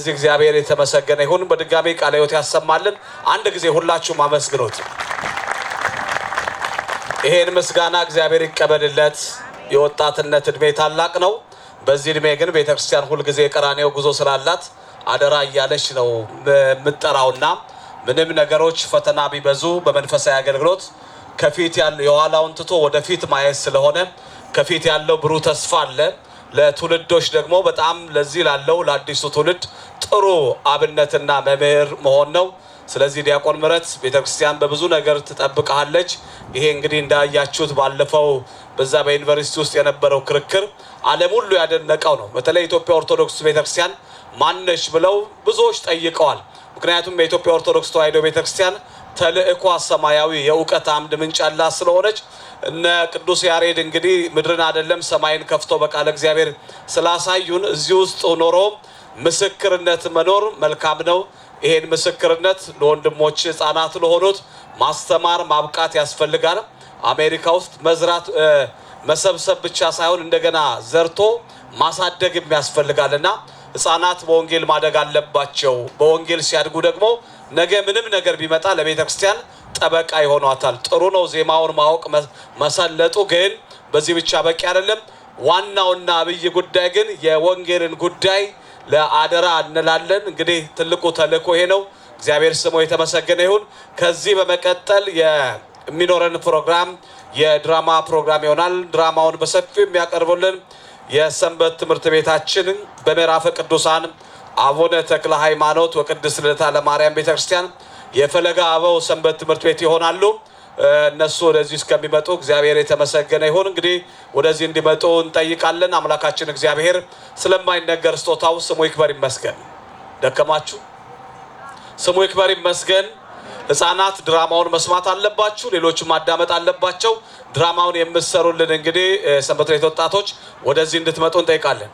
እዚህ እግዚአብሔር የተመሰገነ ይሁን። በድጋሚ ቃለ ሕይወት ያሰማልን። አንድ ጊዜ ሁላችሁም አመስግኑት። ይሄን ምስጋና እግዚአብሔር ይቀበልለት። የወጣትነት እድሜ ታላቅ ነው። በዚህ እድሜ ግን ቤተክርስቲያን ሁሉ ጊዜ ቀራንዮ ጉዞ ስላላት አደራ እያለች ነው የምትጠራውና ምንም ነገሮች ፈተና ቢበዙ በመንፈሳዊ አገልግሎት ከፊት ያለው የኋላውን ትቶ ወደፊት ማየት ስለሆነ ከፊት ያለው ብሩህ ተስፋ አለ። ለትውልዶች ደግሞ በጣም ለዚህ ላለው ለአዲሱ ትውልድ ጥሩ አብነትና መምህር መሆን ነው። ስለዚህ ዲያቆን ምህረት ቤተክርስቲያን በብዙ ነገር ትጠብቃለች። ይሄ እንግዲህ እንዳያችሁት ባለፈው በዛ በዩኒቨርሲቲ ውስጥ የነበረው ክርክር ዓለም ሁሉ ያደነቀው ነው። በተለይ ኢትዮጵያ ኦርቶዶክስ ቤተክርስቲያን ማነሽ ብለው ብዙዎች ጠይቀዋል። ምክንያቱም የኢትዮጵያ ኦርቶዶክስ ተዋሕዶ ቤተክርስቲያን ተልእኮ ሰማያዊ የእውቀት አምድ ምንጭ ያላት ስለሆነች እነ ቅዱስ ያሬድ እንግዲህ ምድርን አይደለም ሰማይን ከፍቶ በቃለ እግዚአብሔር ስላሳዩን እዚህ ውስጥ ኖሮ ምስክርነት መኖር መልካም ነው። ይሄን ምስክርነት ለወንድሞች ህፃናት ለሆኑት ማስተማር ማብቃት ያስፈልጋል። አሜሪካ ውስጥ መዝራት መሰብሰብ ብቻ ሳይሆን እንደገና ዘርቶ ማሳደግ ያስፈልጋልና ህፃናት በወንጌል ማደግ አለባቸው። በወንጌል ሲያድጉ ደግሞ ነገ ምንም ነገር ቢመጣ ለቤተ ክርስቲያን ጠበቃ ይሆኗታል። ጥሩ ነው ዜማውን ማወቅ መሰለጡ፣ ግን በዚህ ብቻ በቂ አይደለም። ዋናውና አብይ ጉዳይ ግን የወንጌልን ጉዳይ ለአደራ እንላለን። እንግዲህ ትልቁ ተልእኮ ይሄ ነው። እግዚአብሔር ስሙ የተመሰገነ ይሁን። ከዚህ በመቀጠል የሚኖረን ፕሮግራም የድራማ ፕሮግራም ይሆናል። ድራማውን በሰፊው የሚያቀርቡልን የሰንበት ትምህርት ቤታችን በምዕራፈ ቅዱሳን አቡነ ተክለ ሃይማኖት ወቅድስት ልደታ ለማርያም ቤተክርስቲያን የፈለገ አበው ሰንበት ትምህርት ቤት ይሆናሉ። እነሱ ወደዚህ እስከሚመጡ እግዚአብሔር የተመሰገነ ይሁን። እንግዲህ ወደዚህ እንዲመጡ እንጠይቃለን። አምላካችን እግዚአብሔር ስለማይነገር ስጦታው ስሙ ይክበር ይመስገን። ደከማችሁ፣ ስሙ ይክበር ይመስገን። ህፃናት ድራማውን መስማት አለባችሁ፣ ሌሎችም ማዳመጥ አለባቸው። ድራማውን የምትሰሩልን እንግዲህ ሰንበት ቤት ወጣቶች ወደዚህ እንድትመጡ እንጠይቃለን።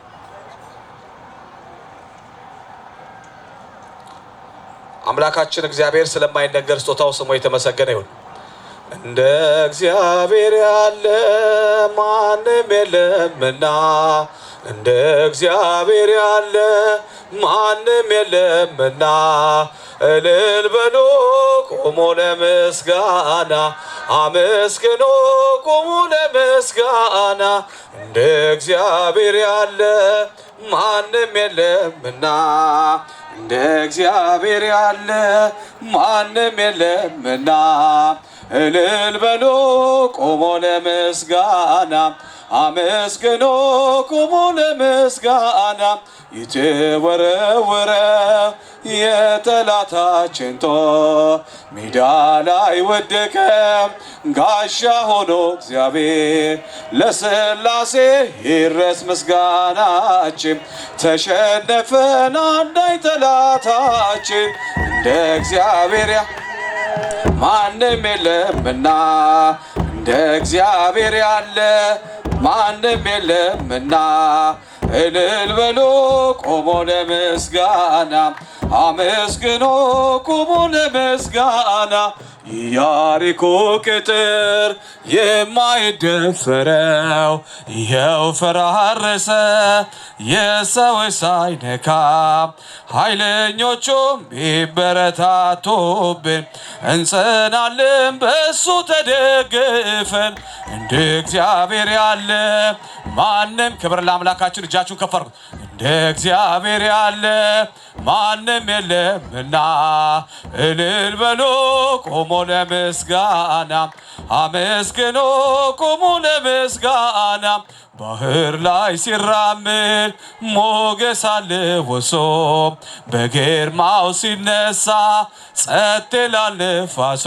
አምላካችን እግዚአብሔር ስለማይነገር ስጦታው ስሙ የተመሰገነ ይሁን። እንደ እግዚአብሔር ያለ ማንም የለምና፣ እንደ እግዚአብሔር ያለ ማንም የለምና፣ እልል በሉ ቁሙ ለምስጋና፣ አመስግኑ ቁሙ ለምስጋና፣ እንደ እግዚአብሔር ያለ ማንም የለምና፣ እንደ እግዚአብሔር ያለ ማንም የለምና፣ እልል በሉ ቁሙ ለምስጋና፣ አመስግኑ ቁሙ ለምስጋና። የተወረወረ የጠላታችን ጦር ሜዳ ላይ ወደቀ፣ ጋሻ ሆኖ እግዚአብሔር ለሥላሴ ይድረስ ምስጋናችን። ተሸነፈን አንዳይ ጠላታችን፣ እንደ እግዚአብሔር ማንም የለምና፣ እንደ እግዚአብሔር ያለ ማንም የለምና፣ እልል በሉ ቁሙ ለምስጋና፣ አመስግኑ ቁሙ ለምስጋና። የኢያሪኮ ቅጥር የማይደፈረው ይኸው ፈራረሰ፣ የሰው ሳይነካ ኃይለኞቹም ቢበረታቱብን፣ እንጸናለን በሱ ተደግፈን። እንደ እግዚአብሔር ያለ ማንም ክብር ለአምላካችን። እጃችሁን ከፍ አድርጉ። እንደ እግዚአብሔር ያለ ማንም የለምና፣ እልል በሉ ቁሙ ለምስጋና፣ አመስግኑ ቁሙ ለምስጋና። ባህር ላይ ሲራመድ ሞገስ አለው እሱ፣ በግርማው ሲነሳ ጸጥ ይላል ነፋሱ።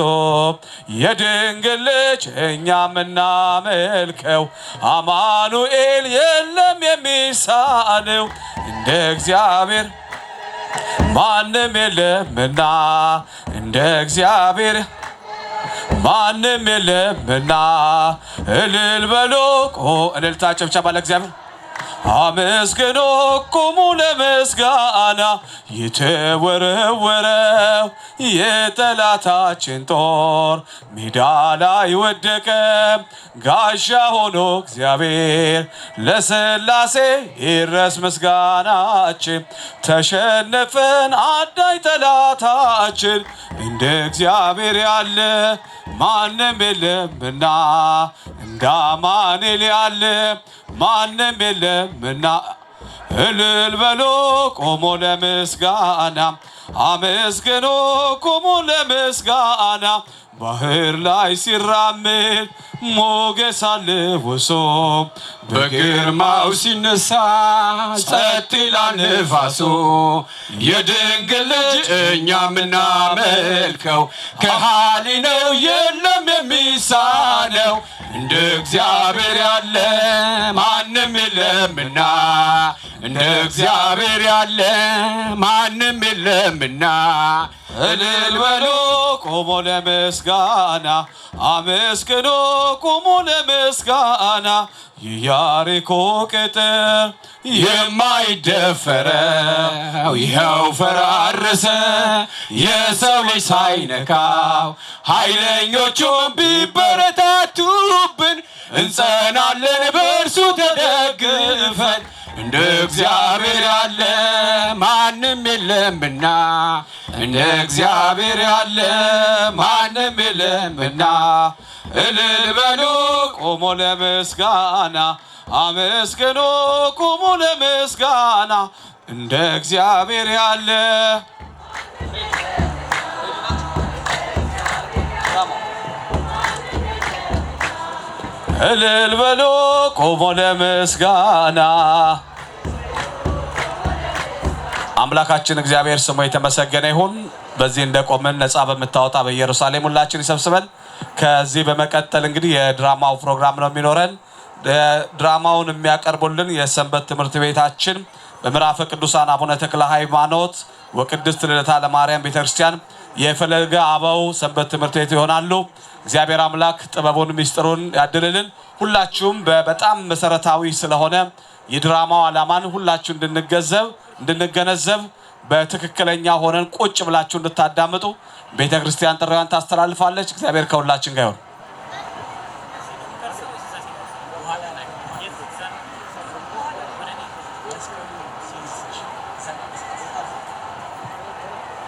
የድንግል ልጅ እኛ የምናመልከው አማኑኤል የለም የሚሳነው። እንደ እግዚአብሔር ማንም የለምና፣ እንደ እግዚአብሔር ማንም የለምና፣ እልል በሉ እልልታ ጭብጨባ ለእግዚአብሔር። አመስግኑ ቁሙ ለምስጋና የተወረወረው የጠላታችን ጦር ሜዳ ላይ ወደቀ። ጋሻ ሆኖ እግዚአብሔር ለሥላሴ ይድረስ ምስጋናችን። ተሸነፈን አዳኝ ጠላታችን እንደ እግዚአብሔር ያለ ማንም የለምና እንደ አማኑኤል ያለ ማንም የለምና። እልል በሉ ቆሞ ለምስጋና አመስግኑ ቆሞ ለምስጋና። ባህር ላይ ሲራመድ ሞገስ አልብሶ በግርማው ሲነሳ ጸጥ ይላል ነፋሱ። የድንግል ልጅ እኛ ምናመልከው ከሃሊ ነው የለም የሚሳነው። እንደ እግዚአብሔር ያለ ማንም የለምና እንደ እግዚአብሔር ያለ ማንም የለምና። እልል በሉ ቆሞ ለምስጋና አመስግኑ ቆሞ ለምስጋና። የያሪኮ ቅጥር የማይደፈረው ይኸው ፈራረሰ የሰው ልጅ ሳይነካው። ኃይለኞቹም ቢበረታቱብን እንጸናለን በእርሱ ተደግፈን። እንደ እግዚአብሔር ያለ ማንም የለምና እንደ እግዚአብሔር ያለ ማንም የለምና። እልል በሉ ቆሞ ለምስጋና አመስግኑ ቆሞ ለምስጋና። እንደ እግዚአብሔር ያለ እልል በሉ ቆሞ ለምስጋና። አምላካችን እግዚአብሔር ስሙ የተመሰገነ ይሁን። በዚህ እንደቆምን ነፃ በምታወጣ በኢየሩሳሌም ሁላችን ይሰብስበን። ከዚህ በመቀጠል እንግዲህ የድራማው ፕሮግራም ነው የሚኖረን። ድራማውን የሚያቀርቡልን የሰንበት ትምህርት ቤታችን በምዕራፈ ቅዱሳን አቡነ ተክለ ሃይማኖት ወቅድስት ልደታ ለማርያም ቤተክርስቲያን የፈለገ አበው ሰንበት ትምህርት ቤት ይሆናሉ። እግዚአብሔር አምላክ ጥበቡን ምስጢሩን ያድልልን። ሁላችሁም በጣም መሰረታዊ ስለሆነ የድራማው ዓላማን ሁላችሁ እንድንገነዘብ በትክክለኛ ሆነን ቁጭ ብላችሁ እንድታዳምጡ ቤተክርስቲያን ጥሪዋን ታስተላልፋለች። እግዚአብሔር ከሁላችን ጋር ይሁን።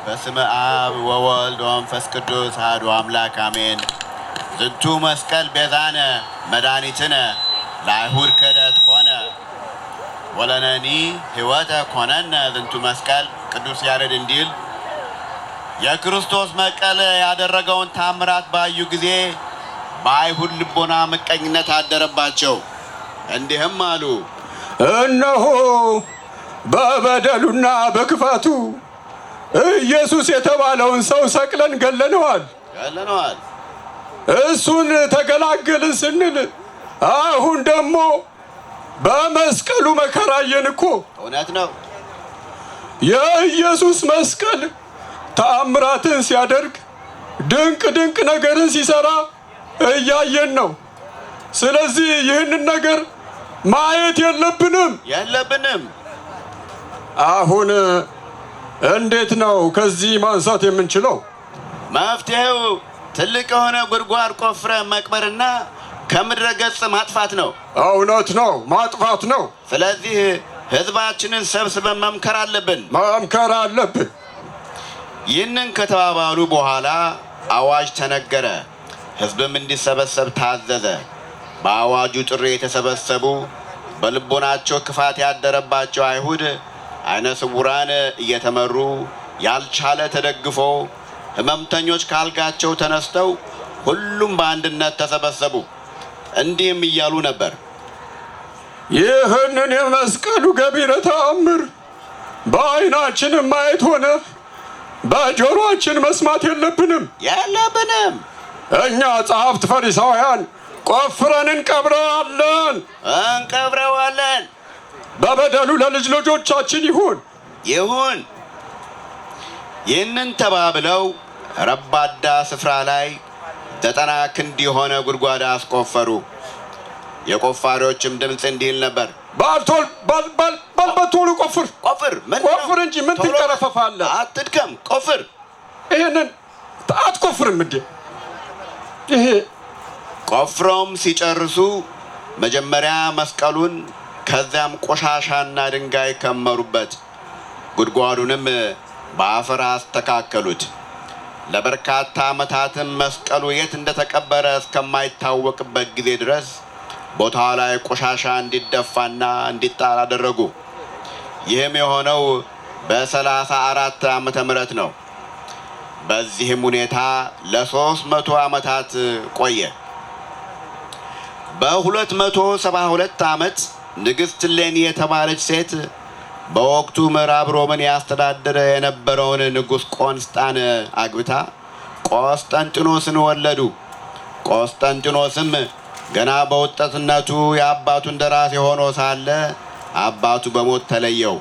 በስመ አብ ወወልድ ወመንፈስ ቅዱስ አሐዱ አምላክ አሜን። ዝንቱ መስቀል ቤዛነ መድኃኒትነ ለአይሁድ ክህደት ኮነ ወለነኒ ሕይወተ ኮነነ ዝንቱ መስቀል። ቅዱስ ያሬድ እንዲል የክርስቶስ መስቀል ያደረገውን ታምራት ባዩ ጊዜ በአይሁድ ልቦና ምቀኝነት አደረባቸው። እንዲህም አሉ፣ እነሆ በበደሉና በክፋቱ ኢየሱስ የተባለውን ሰው ሰቅለን ገለነዋል። እሱን ተገላገልን ስንል አሁን ደግሞ በመስቀሉ መከራየን እኮ። እውነት ነው። የኢየሱስ መስቀል ተአምራትን ሲያደርግ ድንቅ ነገርን ሲሰራ እያየን ነው። ስለዚህ ይህንን ነገር ማየት የለብንም። አሁን እንዴት ነው ከዚህ ማንሳት የምንችለው? መፍትሄው ትልቅ የሆነ ጉድጓድ ቆፍረ መቅበርና ከምድረ ገጽ ማጥፋት ነው። እውነት ነው፣ ማጥፋት ነው። ስለዚህ ህዝባችንን ሰብስበን መምከር አለብን። ይህንን ከተባባሉ በኋላ አዋጅ ተነገረ። ህዝብም እንዲሰበሰብ ታዘዘ። በአዋጁ ጥሪ የተሰበሰቡ በልቦናቸው ክፋት ያደረባቸው አይሁድ አይነ ስውራን እየተመሩ ያልቻለ ተደግፎ ህመምተኞች ካልጋቸው ተነስተው ሁሉም በአንድነት ተሰበሰቡ። እንዲህም እያሉ ነበር፣ ይህንን የመስቀሉ ገቢረ ተአምር በአይናችን ማየት ሆነ በጆሮአችን መስማት የለብንም። እኛ ጸሐፍት ፈሪሳውያን ቆፍረን እንቀብረዋለን። በበደሉ ለልጅ ልጆቻችን ይሁን። ይህንን ተባብለው ረባዳ ስፍራ ላይ 90 ክንድ የሆነ ጉድጓድ አስቆፈሩ። የቆፋሪዎችም ድምፅ እንዲል ነበር፣ ባልቶል ባልቶል ቆፍር ቆፍር እንጂ ምን ትንቀረፈፋለህ? አትድከም፣ ቆፍር። ይሄንን አትቆፍርም እንዴ? ይሄ ቆፍረውም ሲጨርሱ መጀመሪያ መስቀሉን ከዚያም ቆሻሻና ድንጋይ ከመሩበት፣ ጉድጓዱንም በአፈር አስተካከሉት። ለበርካታ ዓመታትም መስቀሉ የት እንደተቀበረ እስከማይታወቅበት ጊዜ ድረስ ቦታው ላይ ቆሻሻ እንዲደፋና እንዲጣል አደረጉ። ይህም የሆነው በ34 ዓመተ ምህረት ነው። በዚህም ሁኔታ ለ300 ዓመታት ቆየ። በ272 ዓመት ንግሥት እሌኒ የተባለች ሴት በወቅቱ ምዕራብ ሮምን ያስተዳደረ የነበረውን ንጉሥ ቆንስጣን አግብታ ቆስጠንጢኖስን ወለዱ። ቆስጠንጢኖስም ገና በወጣትነቱ የአባቱ እንደራሴ ሆኖ ሳለ አባቱ በሞት ተለየው።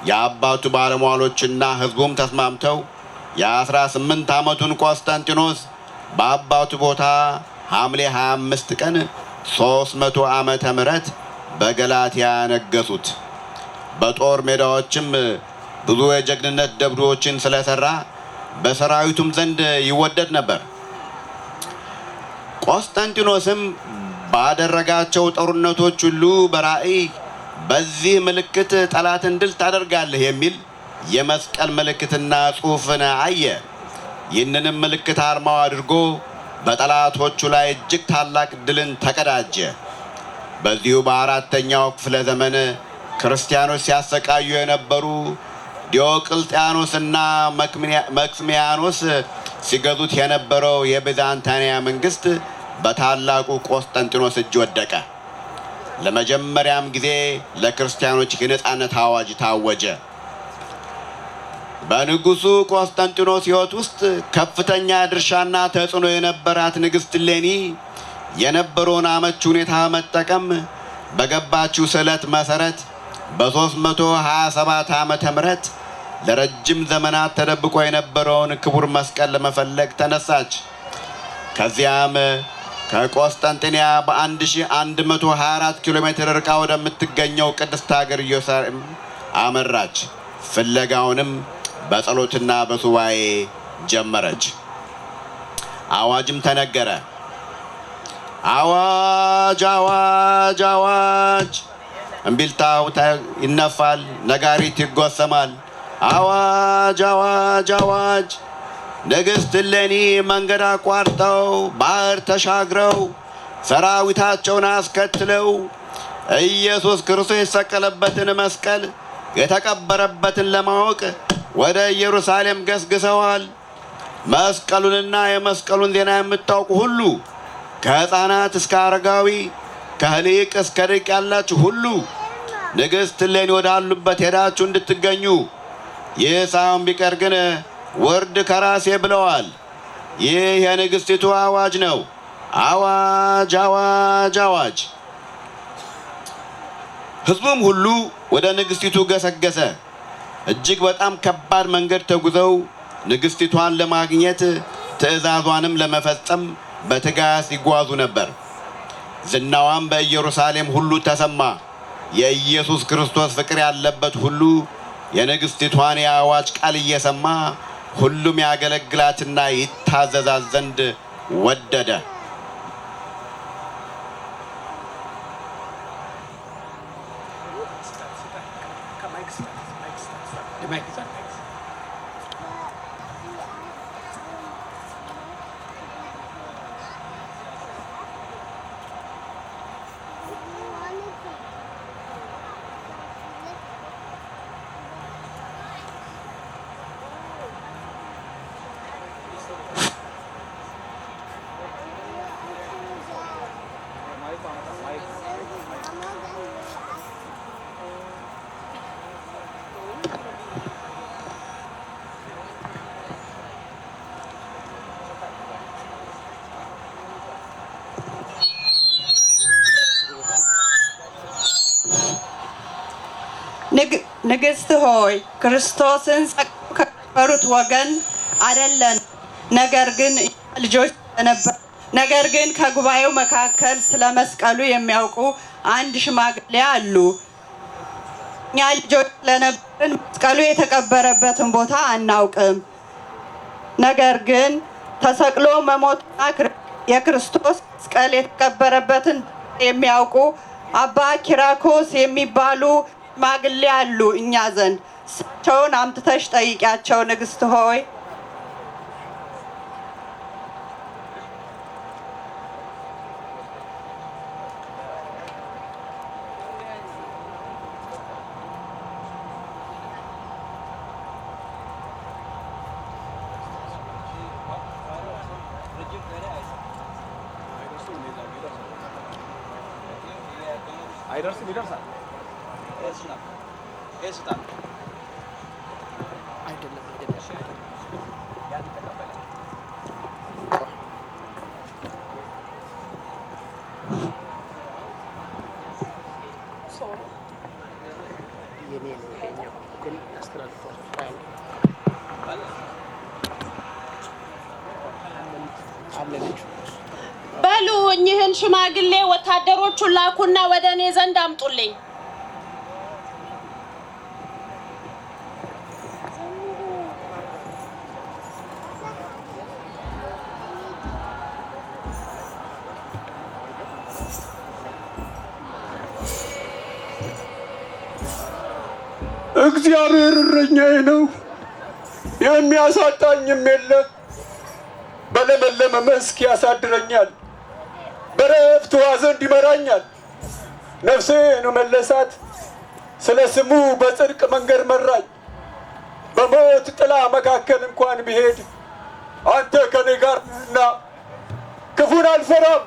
የአባቱ ባለሟሎችና ሕዝቡም ተስማምተው የ18 ዓመቱን ቆስጠንጢኖስ በአባቱ ቦታ ሐምሌ 25 ቀን 300 ዓመተ ምህረት በገላትያ ነገሱት። በጦር ሜዳዎችም ብዙ የጀግንነት ደብዶችን ስለሰራ በሰራዊቱም ዘንድ ይወደድ ነበር። ቆስጠንጢኖስም ባደረጋቸው ጦርነቶች ሁሉ በራእይ በዚህ ምልክት ጠላትን ድል ታደርጋለህ የሚል የመስቀል ምልክትና ጽሑፍን አየ። ይህንንም ምልክት አርማው አድርጎ በጠላቶቹ ላይ እጅግ ታላቅ ድልን ተቀዳጀ። በዚሁ በአራተኛው ክፍለ ዘመን ክርስቲያኖች ሲያሰቃዩ የነበሩ ዲዮቅልጥያኖስና መክስሚያኖስ ሲገዙት የነበረው የቢዛንታንያ መንግስት በታላቁ ቆስጠንጢኖስ እጅ ወደቀ። ለመጀመሪያም ጊዜ ለክርስቲያኖች የነጻነት አዋጅ ታወጀ። በንጉሱ ቆስጠንጢኖስ ሕይወት ውስጥ ከፍተኛ ድርሻና ተጽዕኖ የነበራት ንግሥት እሌኒ የነበረውን አመቺ ሁኔታ መጠቀም በገባችው ስዕለት መሰረት በ327 ዓመተ ምህረት ለረጅም ዘመናት ተደብቆ የነበረውን ክቡር መስቀል ለመፈለግ ተነሳች። ከዚያም ከቆስጠንጢንያ በ1124 ኪሎ ሜትር ርቃ ወደምትገኘው ቅድስት ሀገር ኢየሩሳሌም አመራች። ፍለጋውንም በጸሎትና በሱባኤ ጀመረች። አዋጅም ተነገረ። አዋጅ አዋጅ አዋጅ! እምቢልታው ይነፋል፣ ነጋሪት ይጎሰማል። አዋጅ አዋጅ አዋጅ! ንግሥት እሌኒ መንገድ አቋርጠው ባህር ተሻግረው ሰራዊታቸውን አስከትለው ኢየሱስ ክርስቶስ የተሰቀለበትን መስቀል የተቀበረበትን ለማወቅ ወደ ኢየሩሳሌም ገስግሰዋል። መስቀሉንና የመስቀሉን ዜና የምታውቁ ሁሉ ከሕፃናት እስከ አረጋዊ ከሊቅ እስከ ደቂቅ ያላችሁ ሁሉ ንግሥት እሌኒ ወዳሉበት ሄዳችሁ እንድትገኙ፣ ይህ ሳይሆን ቢቀር ግን ውርድ ከራሴ ብለዋል። ይህ የንግሥቲቱ አዋጅ ነው። አዋጅ አዋጅ አዋጅ! ሕዝቡም ሁሉ ወደ ንግሥቲቱ ገሰገሰ። እጅግ በጣም ከባድ መንገድ ተጉዘው ንግሥቲቷን ለማግኘት ትእዛዟንም ለመፈጸም በትጋት ይጓዙ ነበር። ዝናዋም በኢየሩሳሌም ሁሉ ተሰማ። የኢየሱስ ክርስቶስ ፍቅር ያለበት ሁሉ የንግሥቲቷን የአዋጅ ቃል እየሰማ ሁሉም ያገለግላትና ይታዘዛት ዘንድ ወደደ። ንግሥት ሆይ ክርስቶስን ከነበሩት ወገን አይደለን። ነገር ግን ከጉባኤው መካከል ስለ መስቀሉ የሚያውቁ አንድ ሽማግሌ አሉ። እኛ ልጆች ስለነበርን መስቀሉ የተቀበረበትን ቦታ አናውቅም። ነገር ግን ተሰቅሎ መሞትና የክርስቶስ መስቀል የተቀበረበትን የሚያውቁ አባ ኪራኮስ የሚባሉ ሽማግሌ አሉ እኛ ዘንድ። እሳቸውን አምጥተሽ ጠይቂያቸው ንግስት ሆይ። በሉ እኚህን ሽማግሌ ወታደሮቹን ላኩና ወደ እኔ ዘንድ አምጡልኝ። እግዚአብሔር እረኛዬ ነው፣ የሚያሳጣኝም የለ። በለመለመ መስክ ያሳድረኛል፣ በዕረፍት ውኃ ዘንድ ይመራኛል። ነፍሴን መለሳት፣ ስለ ስሙ በጽድቅ መንገድ መራኝ። በሞት ጥላ መካከል እንኳን ብሄድ አንተ ከኔ ጋር ነህና ክፉን አልፈራም።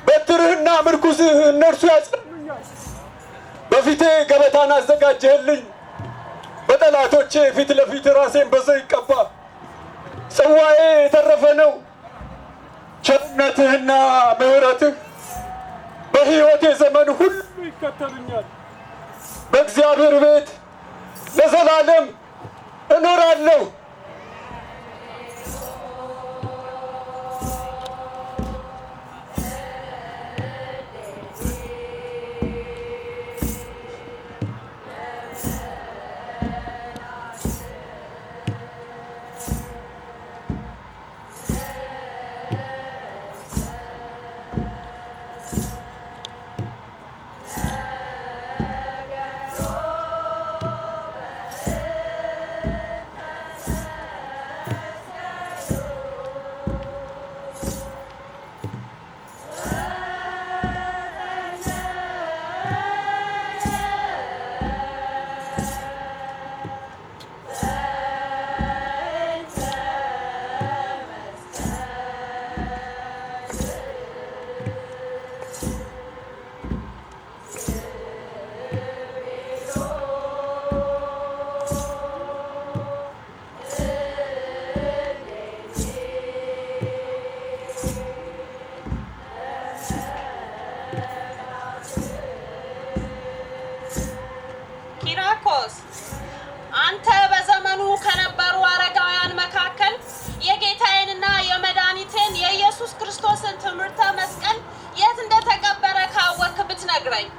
በትርህና ምርኩዝህ እነርሱ ያጽናኑኛል። በፊቴ ገበታን አዘጋጀህልኝ፣ በጠላቶቼ ፊት ለፊት ራሴን በዘይት ቀባ። ጽዋዬ የተረፈ ነው። ቸርነትህና ምሕረትህ በሕይወቴ ዘመን ሁሉ ይከተሉኛል። በእግዚአብሔር ቤት ለዘላለም እኖራለሁ። ኪራኮስ፣ አንተ በዘመኑ ከነበሩ አረጋውያን መካከል የጌታዬንና የመድኃኒቴን የኢየሱስ ክርስቶስን ትምህርተ መስቀል የት እንደተቀበረ ካወቅክ ብትነግረኝ።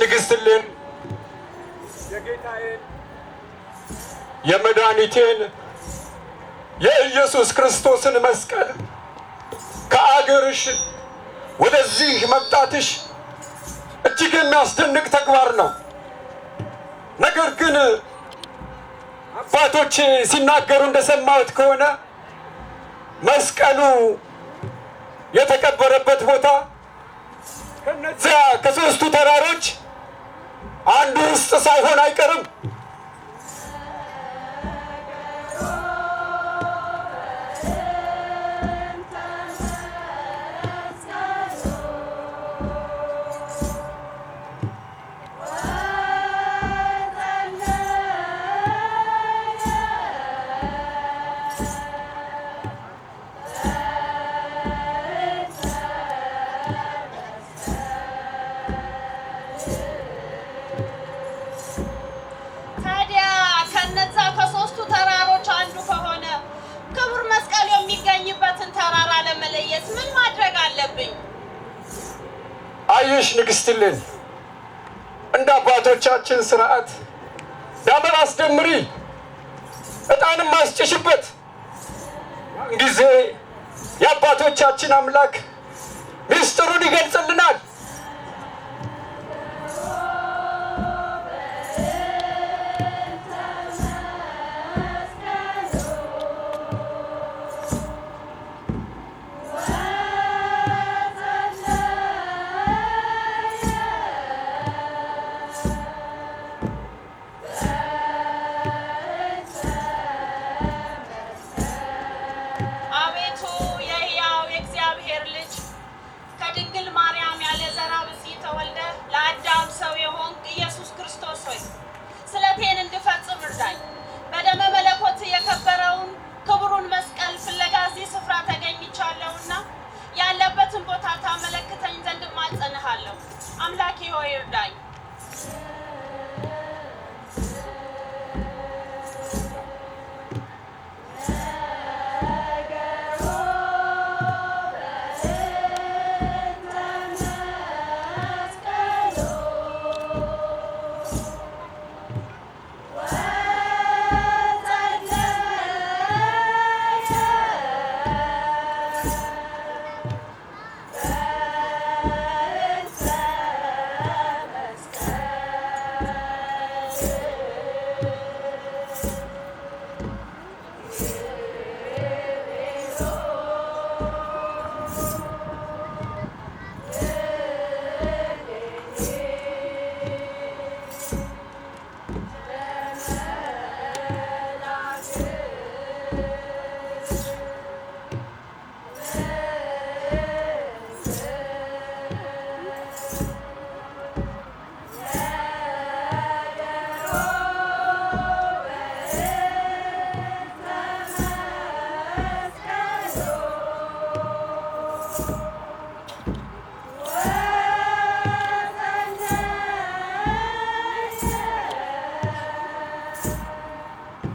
ንግሥት እሌኒ የጌታዬን የመድኃኒቴን የኢየሱስ ክርስቶስን መስቀል ከአገርሽ ወደዚህ መምጣትሽ እጅግ የሚያስደንቅ ተግባር ነው። ነገር ግን አባቶቼ ሲናገሩ እንደሰማሁት ከሆነ መስቀሉ የተቀበረበት ቦታ ከነዚያ ከሦስቱ ተራሮች አንዱ ውስጥ ሳይሆን አይቀርም። አየሽ ንግሥት እሌኒ፣ እንደ አባቶቻችን ስርዓት ዳመራ አስደምሪ፣ ዕጣንም አስጭሽበት። ያን ጊዜ የአባቶቻችን አምላክ ምስጢሩን ይገልጽልናል። ስለቴን እንድፈጽም እርዳኝ። በደመ መለኮት የከበረውን ክብሩን መስቀል ፍለጋ እዚህ ስፍራ ተገኝቻለሁና ያለበትን ቦታ ታመለክተኝ ዘንድ እማጸንሃለሁ። አምላኬ ሆይ እርዳኝ።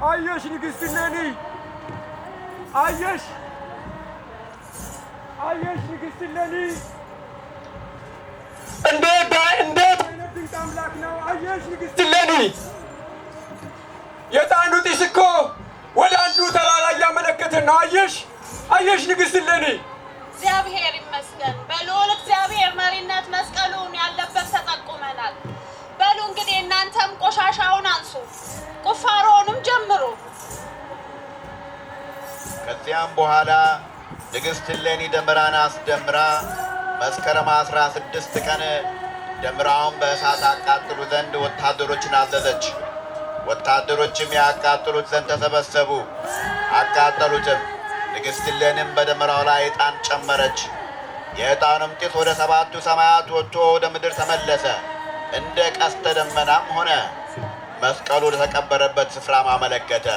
አየሽ ንግሥት እሌኒ፣ አየሽ ንግሥት እሌኒ፣ እንዴት አይነት ድንቅ አምላክ ነው! አየሽ ንግሥት እሌኒ፣ የዕጣኑ ጢስ እኮ ወደ አንዱ ተራራ እያመለከተን ነው። አየሽ ንግሥት እሌኒ። እግዚአብሔር ይመስገን። በልዑል እግዚአብሔር መሪነት መስቀሉን ያለበት ተጠቁመናል። በሉ እንግዲህ እናንተም ቆሻሻውን አንሱ፣ ቁፋሮውንም ጀምሩ። ከዚያም በኋላ ንግሥት እሌኒ ደመራን አስደምራ መስከረም 16 ቀን ደመራውን በእሳት አቃጥሉ ዘንድ ወታደሮችን አዘዘች። ወታደሮችም ያቃጥሉት ዘንድ ተሰበሰቡ፣ አቃጠሉትም። ንግሥት እሌኒም በደመራው ላይ ዕጣን ጨመረች። የዕጣኑም ጢስ ወደ 7ቱ ሰማያት ወጥቶ ወደ ምድር ተመለሰ፣ እንደ ቀስተ ደመናም ሆነ። መስቀሉ ለተቀበረበት ስፍራም አመለከተ።